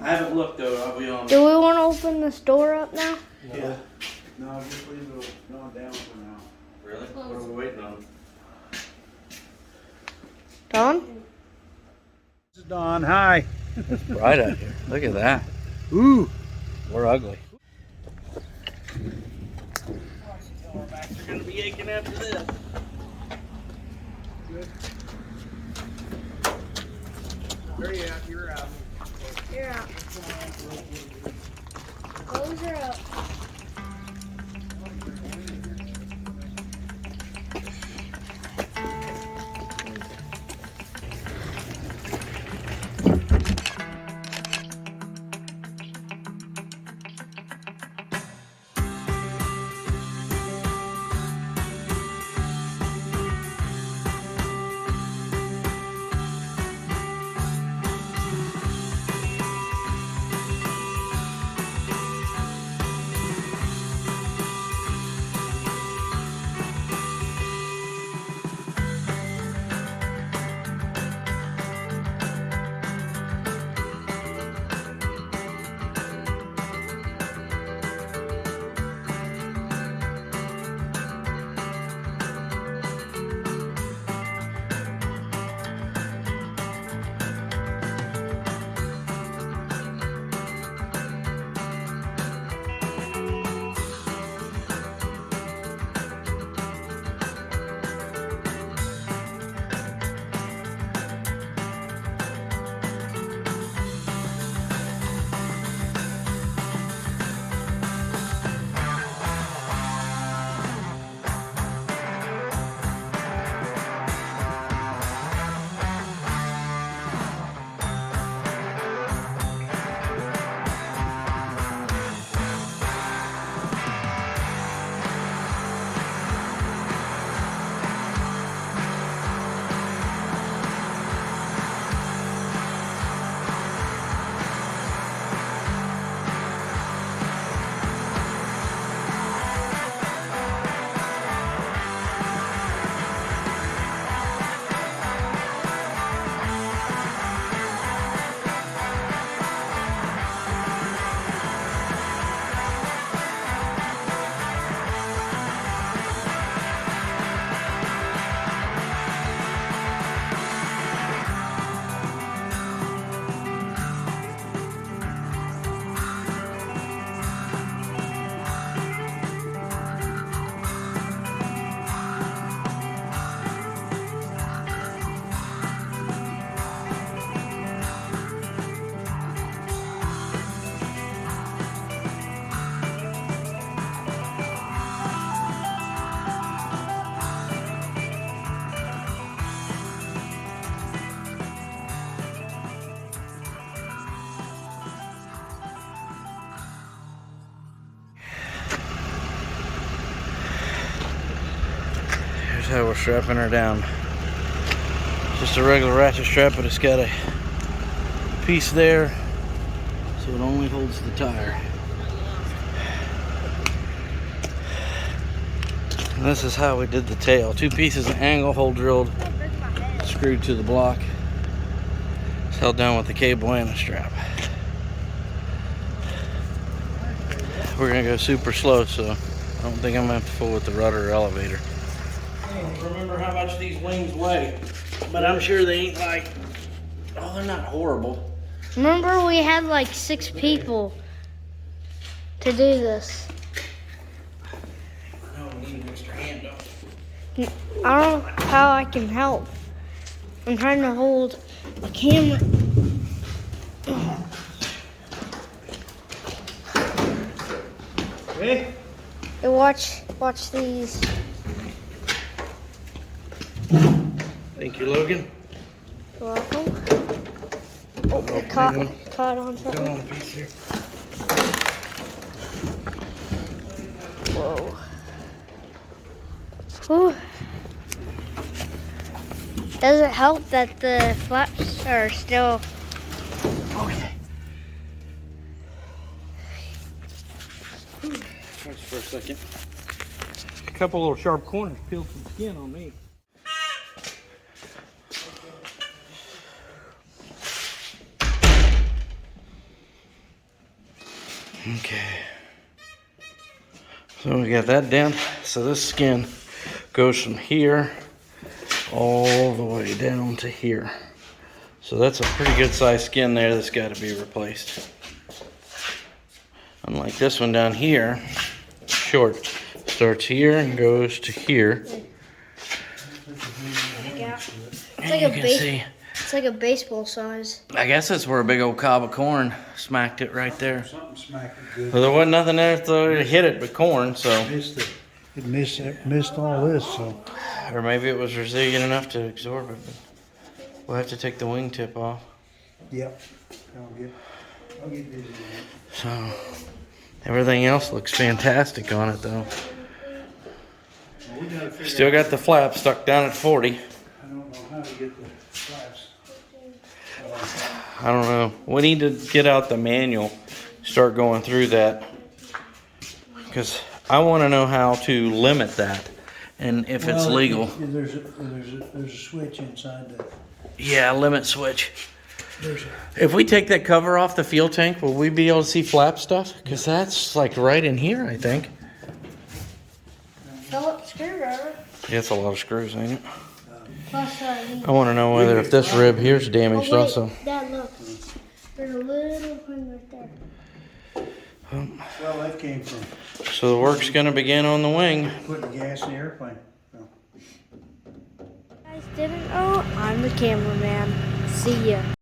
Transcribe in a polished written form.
I haven't looked though, I'll be honest. Do we want to open this door up now? Yeah. No, just leave it going down for now. Really? What are we waiting on? Don? This is Don. Hi. It's bright out here. Look at that. Ooh. We're ugly. Our backs are gonna be aching after this. Good. Where are you at? You're out. You're out. Close her up. Here's how we're strapping her down. Just a regular ratchet strap, but it's got a piece there, so it only holds the tire. And this is how we did the tail. 2 pieces of angle hole drilled, screwed to the block. It's held down with the cable and a strap. We're gonna go super slow, so I don't think I'm gonna have to fool with the rudder or elevator. I don't remember how much these wings weigh, but I'm sure they ain't like, oh, they're not horrible. Remember we had like 6 people to do this. I know we need an extra hand, don't we? I don't know how I can help. I'm trying to hold a camera. Hey. Hey, watch these. Thank you, Logan. You're welcome. Oh, it caught on something. Come on, piece here. Whoa. Whew. Does it help that the flaps are still... Okay. Thanks for a second. A couple little sharp corners peeled some skin on me. Okay. So we got that down. So this skin goes from here all the way down to here. So that's a pretty good sized skin there that's got to be replaced. Unlike this one down here, short. Starts here and goes to here. It's like a baseball size. I guess that's where a big old cob of corn smacked it right there. Something smacked it good. Well, there wasn't nothing there to hit it but corn, so. It missed all this, so. Or maybe it was resilient enough to absorb it, but we'll have to take the wingtip off. Yep. I'll get busy with it. So, everything else looks fantastic on it though. Well, we gotta figure Still got the flap stuck down at 40. I don't know how to get the flaps. I don't know. We need to get out the manual, start going through that. Because I want to know how to limit that and if it's legal. There's a switch inside the. Yeah, limit switch. If we take that cover off the fuel tank, will we be able to see flap stuff? Because that's like right in here, I think. Phillips screwdriver. Yeah, it's a lot of screws, ain't it? Plus, I want to know whether if this rib here's damaged also. Dad, look. There's a little thing right there. Well, that came from So the work's going to begin on the wing. putting gas in the airplane. So. Guys didn't know, I'm the cameraman. See ya.